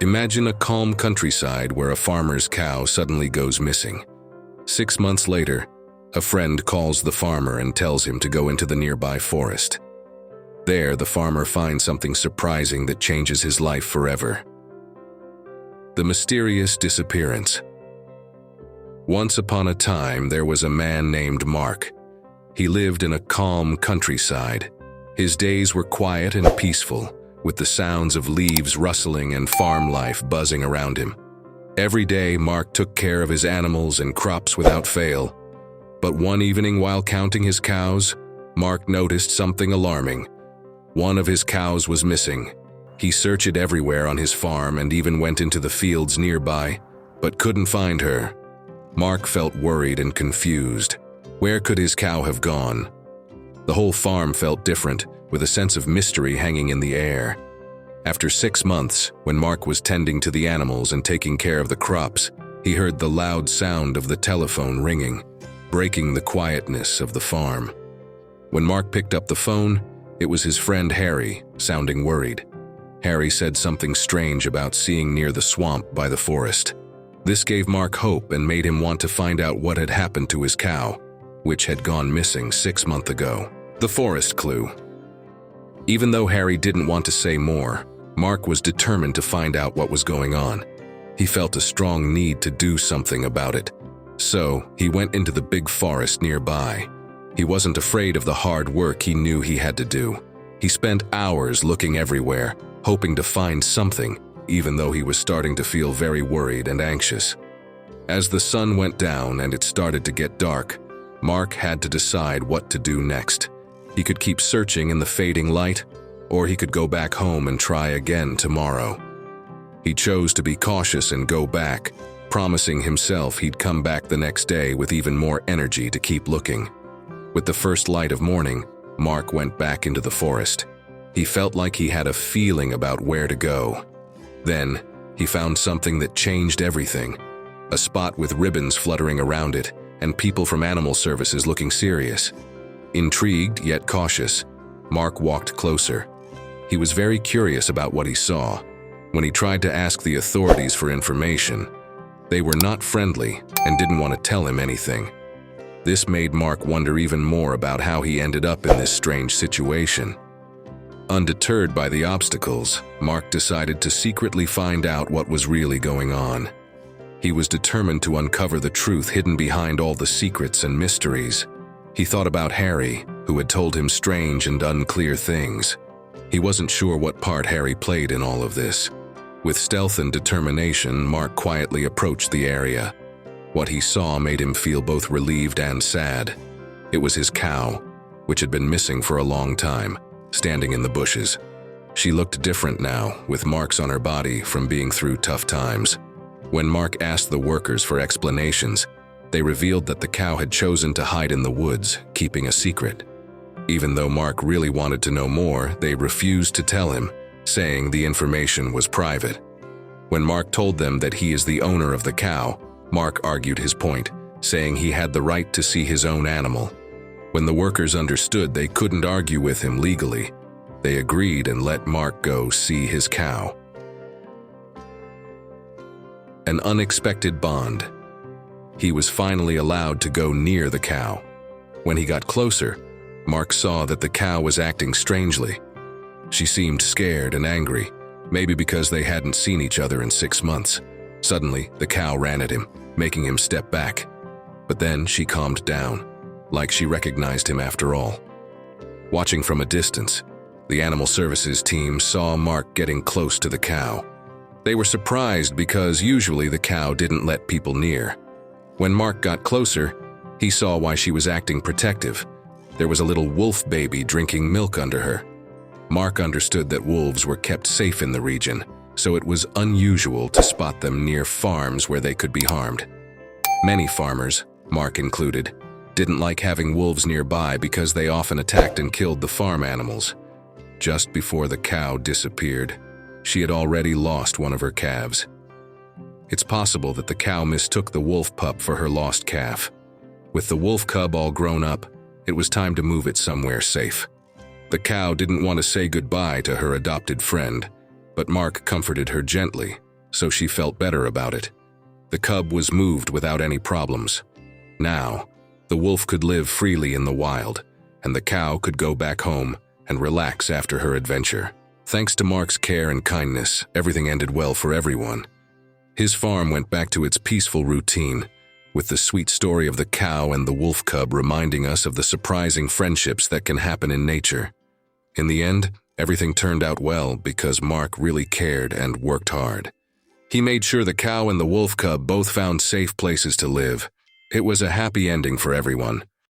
Imagine a calm countryside where a farmer's cow suddenly goes missing. 6 months later, a friend calls the farmer and tells him to go into the nearby forest. There, the farmer finds something surprising that changes his life forever. The mysterious disappearance. Once upon a time, there was a man named Mark. He lived in a calm countryside. His days were quiet and peaceful, with the sounds of leaves rustling and farm life buzzing around him. Every day, Mark took care of his animals and crops without fail. But one evening, while counting his cows, Mark noticed something alarming. One of his cows was missing. He searched everywhere on his farm and even went into the fields nearby, but couldn't find her. Mark felt worried and confused. Where could his cow have gone? The whole farm felt different, with a sense of mystery hanging in the air. After 6 months, when Mark was tending to the animals and taking care of the crops, he heard the loud sound of the telephone ringing, breaking the quietness of the farm. When Mark picked up the phone, it was his friend Harry, sounding worried. Harry said something strange about seeing near the swamp by the forest. This gave Mark hope and made him want to find out what had happened to his cow, which had gone missing 6 months ago. The forest clue. Even though Harry didn't want to say more, Mark was determined to find out what was going on. He felt a strong need to do something about it. So, he went into the big forest nearby. He wasn't afraid of the hard work he knew he had to do. He spent hours looking everywhere, hoping to find something, even though he was starting to feel very worried and anxious. As the sun went down and it started to get dark, Mark had to decide what to do next. He could keep searching in the fading light, or he could go back home and try again tomorrow. He chose to be cautious and go back, promising himself he'd come back the next day with even more energy to keep looking. With the first light of morning, Mark went back into the forest. He felt like he had a feeling about where to go. Then, he found something that changed everything. A spot with ribbons fluttering around it, and people from animal services looking serious. Intrigued yet cautious, Mark walked closer. He was very curious about what he saw. When he tried to ask the authorities for information, they were not friendly and didn't want to tell him anything. This made Mark wonder even more about how he ended up in this strange situation. Undeterred by the obstacles, Mark decided to secretly find out what was really going on. He was determined to uncover the truth hidden behind all the secrets and mysteries. He thought about Harry, who had told him strange and unclear things. He wasn't sure what part Harry played in all of this. With stealth and determination, Mark quietly approached the area. What he saw made him feel both relieved and sad. It was his cow, which had been missing for a long time, standing in the bushes. She looked different now, with marks on her body from being through tough times. When Mark asked the workers for explanations, they revealed that the cow had chosen to hide in the woods, keeping a secret. Even though Mark really wanted to know more, they refused to tell him, saying the information was private. When Mark told them that he is the owner of the cow, Mark argued his point, saying he had the right to see his own animal. When the workers understood they couldn't argue with him legally, they agreed and let Mark go see his cow. An unexpected bond. He was finally allowed to go near the cow. When he got closer, Mark saw that the cow was acting strangely. She seemed scared and angry, maybe because they hadn't seen each other in 6 months. Suddenly, the cow ran at him, making him step back. But then she calmed down, like she recognized him after all. Watching from a distance, the animal services team saw Mark getting close to the cow. They were surprised because usually the cow didn't let people near. When Mark got closer, he saw why she was acting protective. There was a little wolf baby drinking milk under her. Mark understood that wolves were kept safe in the region, so it was unusual to spot them near farms where they could be harmed. Many farmers, Mark included, didn't like having wolves nearby because they often attacked and killed the farm animals. Just before the cow disappeared, she had already lost one of her calves. It's possible that the cow mistook the wolf pup for her lost calf. With the wolf cub all grown up, it was time to move it somewhere safe. The cow didn't want to say goodbye to her adopted friend, but Mark comforted her gently, so she felt better about it. The cub was moved without any problems. Now, the wolf could live freely in the wild, and the cow could go back home and relax after her adventure. Thanks to Mark's care and kindness, everything ended well for everyone. His farm went back to its peaceful routine, with the sweet story of the cow and the wolf cub reminding us of the surprising friendships that can happen in nature. In the end, everything turned out well because Mark really cared and worked hard. He made sure the cow and the wolf cub both found safe places to live. It was a happy ending for everyone.